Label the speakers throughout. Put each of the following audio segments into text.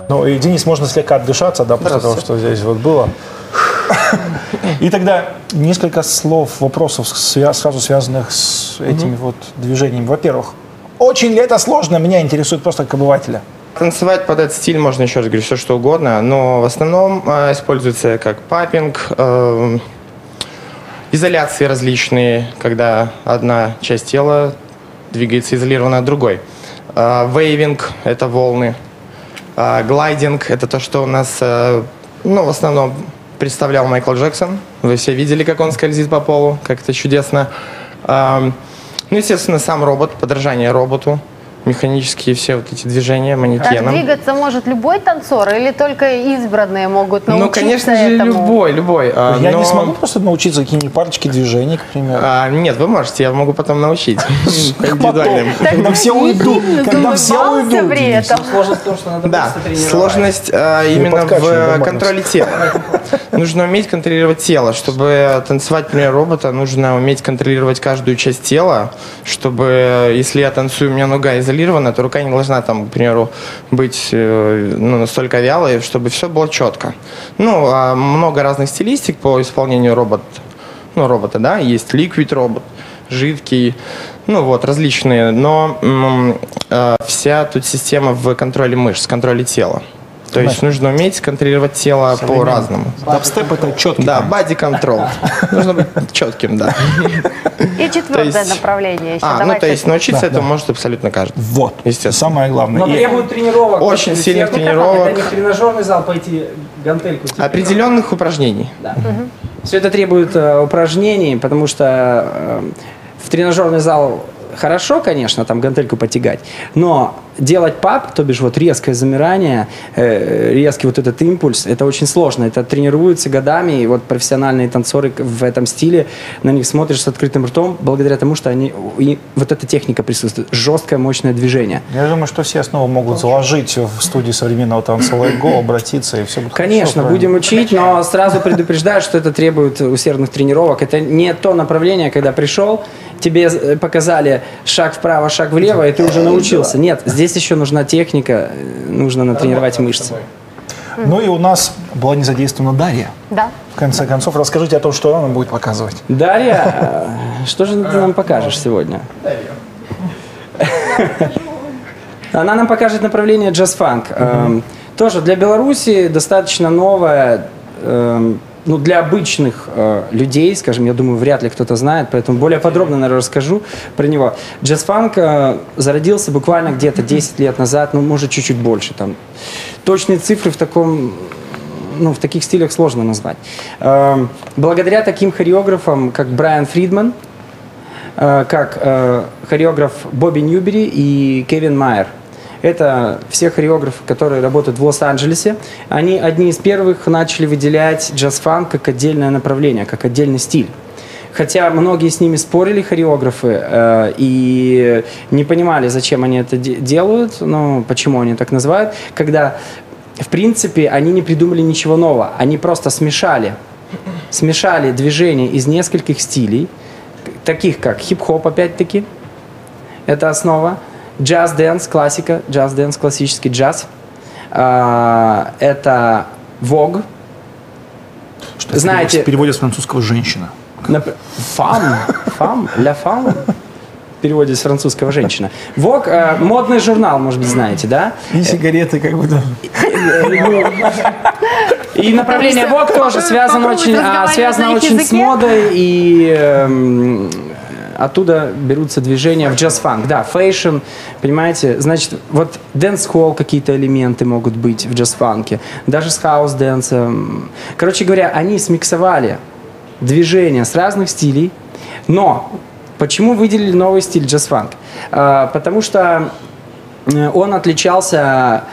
Speaker 1: Ну и, Денис, можно слегка отдышаться, да, после того, что здесь вот было. И тогда несколько слов, вопросов, сразу связанных с этими вот движениями. Во-первых, очень ли это сложно? Меня интересует просто как обывателя.
Speaker 2: Танцевать под этот стиль можно, еще раз говорю, все что угодно, но в основном используется как паппинг, изоляции различные, когда одна часть тела двигается изолированно от другой. Вейвинг – это волны. Глайдинг – это то, что у нас, в основном представлял Майкл Джексон. Вы все видели, как он скользит по полу, как это чудесно. Естественно, сам робот, подражание роботу. Механические все вот эти движения манекеном.
Speaker 3: Двигаться может любой танцор или только избранные могут научиться
Speaker 2: Ну, конечно же,
Speaker 3: этому?
Speaker 2: любой.
Speaker 1: Я не смогу просто научиться какие-нибудь парочки движений, к примеру.
Speaker 2: Нет, вы можете, я могу потом научить. Индивидуальным.
Speaker 1: Когда все уйдут. Когда все уйдут.
Speaker 3: При этом.
Speaker 4: Сложность в том, что надо
Speaker 2: Да,
Speaker 4: просто тренировать.
Speaker 2: сложность именно в контроле тела. Нужно уметь контролировать тело. Чтобы танцевать, например, робота, нужно уметь контролировать каждую часть тела, чтобы, если я танцую, у меня нога изолирована, то рука не должна, там, к примеру, быть настолько вялой, чтобы все было четко. Много разных стилистик по исполнению робота, да, есть ликвид робот, жидкий, различные, но вся тут система в контроле мышц, контроле тела. То есть нужно уметь контролировать тело по-разному.
Speaker 1: Дабстеп – это четкий.
Speaker 2: Да, body control. Нужно быть четким, да.
Speaker 3: И четвертое направление еще.
Speaker 2: То есть научиться этому может абсолютно каждый.
Speaker 1: Вот,
Speaker 2: естественно.
Speaker 1: самое главное.
Speaker 4: Но требует тренировок.
Speaker 2: Очень сильных тренировок.
Speaker 4: Это не в тренажерный зал пойти, гантельку.
Speaker 2: Определенных упражнений.
Speaker 4: Да. Все это требует упражнений, потому что в тренажерный зал хорошо, конечно, там гантельку потягать, но делать пап, то бишь вот резкое замирание, резкий вот этот импульс, это очень сложно. Это тренируется годами, и вот профессиональные танцоры в этом стиле, на них смотришь с открытым ртом, благодаря тому, что вот эта техника присутствует, жесткое, мощное движение.
Speaker 1: Я думаю, что все основы могут заложить в студии современного танца Let Go, обратиться, и все будет
Speaker 4: Конечно,
Speaker 1: хорошо,
Speaker 4: будем учить, но сразу предупреждаю, что это требует усердных тренировок. Это не то направление, когда пришел, тебе показали шаг вправо, шаг влево, и ты уже научился. Нет, здесь еще нужна техника, нужно натренировать мышцы.
Speaker 1: Ну и у нас была не задействована Дарья.
Speaker 3: Да.
Speaker 1: В конце концов, расскажите о том, что она нам будет показывать.
Speaker 4: Дарья, что же ты нам покажешь сегодня? Она нам покажет направление джаз-фанк. Тоже для Беларуси достаточно новое, для обычных людей, скажем, я думаю, вряд ли кто-то знает, поэтому более подробно, наверное, расскажу про него. Джаз-фанк зародился буквально где-то 10 лет назад, может, чуть-чуть больше. Там. Точные цифры в таких стилях сложно назвать. Благодаря таким хореографам, как Брайан Фридман, как хореограф Бобби Ньюбери и Кевин Майер. Это все хореографы, которые работают в Лос-Анджелесе. Они одни из первых начали выделять джаз-фанк как отдельное направление, как отдельный стиль. Хотя многие с ними спорили, хореографы, и не понимали, зачем они это делают, почему они так называют, когда, в принципе, они не придумали ничего нового. Они просто смешали движения из нескольких стилей, таких как хип-хоп, опять-таки, это основа. Джаз-дэнс, классика, джаз-дэнс, классический джаз. Это вог.
Speaker 1: Что
Speaker 4: знаете,
Speaker 1: в переводе с французского «женщина».
Speaker 4: Фам, ля фам. В переводе с французского «женщина». Вог, модный журнал, может быть, знаете, да?
Speaker 1: И сигареты как будто.
Speaker 4: И направление вог тоже связано очень с модой и... Оттуда берутся движения в джаз-фанк. Да, фэшн, понимаете? Значит, вот дэнс-холл какие-то элементы могут быть в джаз-фанке. Даже с хаус-дэнсом. Короче говоря, они смиксовали движения с разных стилей. Но почему выделили новый стиль джаз-фанк? Потому что он отличался...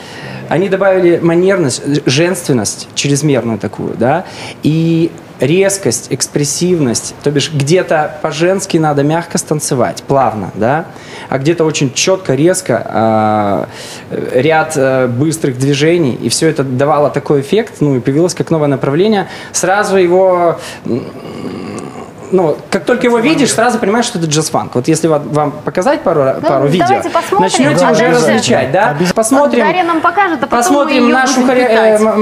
Speaker 4: Они добавили манерность, женственность, чрезмерную такую, да, и резкость, экспрессивность, то бишь где-то по-женски надо мягко станцевать, плавно, да, а где-то очень четко, резко, ряд быстрых движений, и все это давало такой эффект, и появилось как новое направление. Сразу его ну, как только его видишь, сразу понимаешь, что это джаз-фанк. Вот если вам показать пару видео, начнете уже различать, да? Посмотрим.
Speaker 3: Дарья нам покажет, а потом
Speaker 4: посмотрим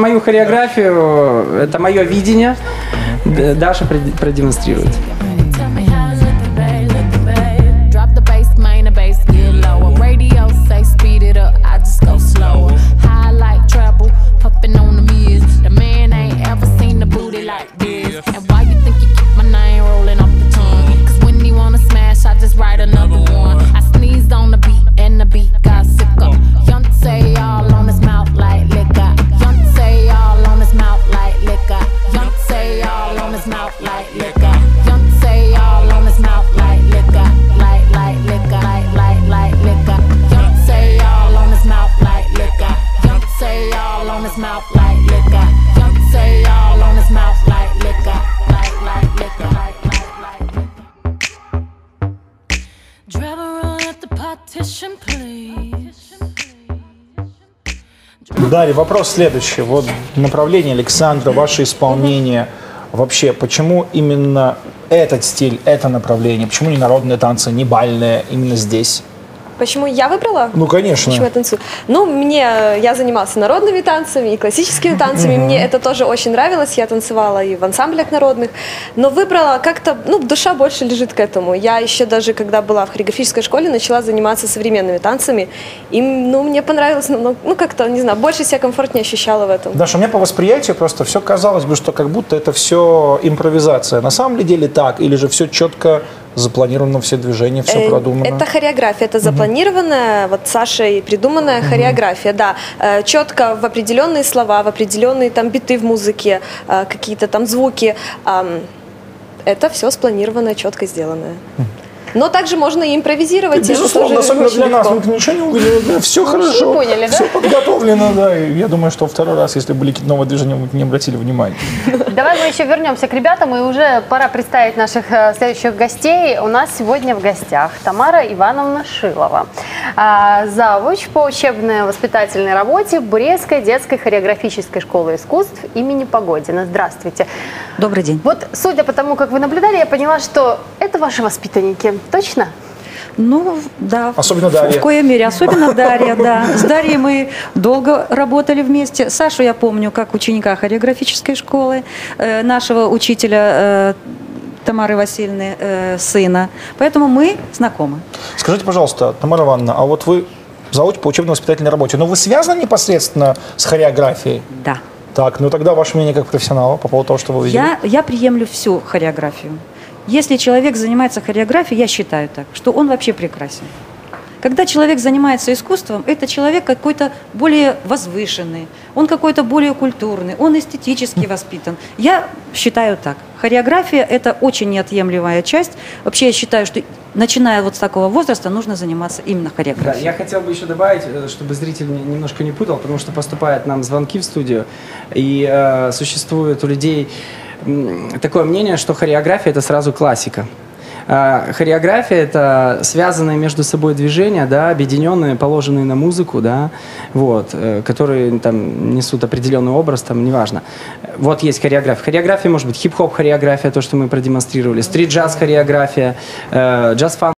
Speaker 4: мою хореографию. Это мое видение. Даша продемонстрирует.
Speaker 1: Дарья, вопрос следующий. Вот направление Александра, ваше исполнение. Вообще, почему именно этот стиль, это направление? Почему не народные танцы, не бальные именно здесь?
Speaker 5: Почему я выбрала?
Speaker 1: Ну, конечно.
Speaker 5: Почему я танцую? Ну, я занималась народными танцами и классическими танцами. Мне это тоже очень нравилось. Я танцевала и в ансамблях народных. Но выбрала как-то, душа больше лежит к этому. Я еще даже, когда была в хореографической школе, начала заниматься современными танцами. И, мне понравилось, как-то, не знаю, больше себя комфортнее ощущала в этом.
Speaker 1: Даша, у меня по восприятию просто все казалось бы, что как будто это все импровизация. На самом ли деле так? Или же все четко запланировано, все движения, все продумано?
Speaker 5: Это хореография, это запланированная, вот Сашей придуманная хореография, да. Четко в определенные слова, в определенные там биты в музыке, какие-то там звуки. Это все спланированное, четко сделанное. Но также можно и импровизировать.
Speaker 1: Безусловно, особенно для нас. Мы ничего не увидели, да, все хорошо,
Speaker 3: поняли,
Speaker 1: все подготовлено, да. И я думаю, что второй раз, если были какие-то новые движения, мы не обратили внимания.
Speaker 3: Давай мы еще вернемся к ребятам, и уже пора представить наших следующих гостей. У нас сегодня в гостях Тамара Ивановна Шилова, завуч по учебно-воспитательной работе Бурейской детской хореографической школы искусств имени Погодина. Здравствуйте.
Speaker 6: Добрый день.
Speaker 3: Вот, судя по тому, как вы наблюдали, я поняла, что это ваши воспитанники. Точно?
Speaker 6: Ну, да.
Speaker 1: Особенно Дарья.
Speaker 6: В коей мере. Особенно Дарья, да. С Дарьей мы долго работали вместе. Сашу я помню как ученика хореографической школы, нашего учителя Тамары Васильевны, сына. Поэтому мы знакомы.
Speaker 1: Скажите, пожалуйста, Тамара Ивановна, а вот вы завуч по учебно-воспитательной работе, но вы связаны непосредственно с хореографией?
Speaker 6: Да.
Speaker 1: Так, ну тогда ваше мнение как профессионала по поводу того, что вы видели?
Speaker 6: Я приемлю всю хореографию. Если человек занимается хореографией, я считаю так, что он вообще прекрасен. Когда человек занимается искусством, это человек какой-то более возвышенный, он какой-то более культурный, он эстетически воспитан. Я считаю так. Хореография – это очень неотъемлемая часть. Вообще я считаю, что начиная вот с такого возраста нужно заниматься именно хореографией.
Speaker 4: Да, я хотел бы еще добавить, чтобы зритель немножко не путал, потому что поступают нам звонки в студию, и существует у людей такое мнение, что хореография – это сразу классика. Хореография – это связанные между собой движения, да, объединенные, положенные на музыку, да, вот, которые там несут определенный образ, там, неважно. Вот есть хореография. Хореография может быть хип-хоп хореография, то, что мы продемонстрировали, стрит-джаз хореография, джаз-фанк.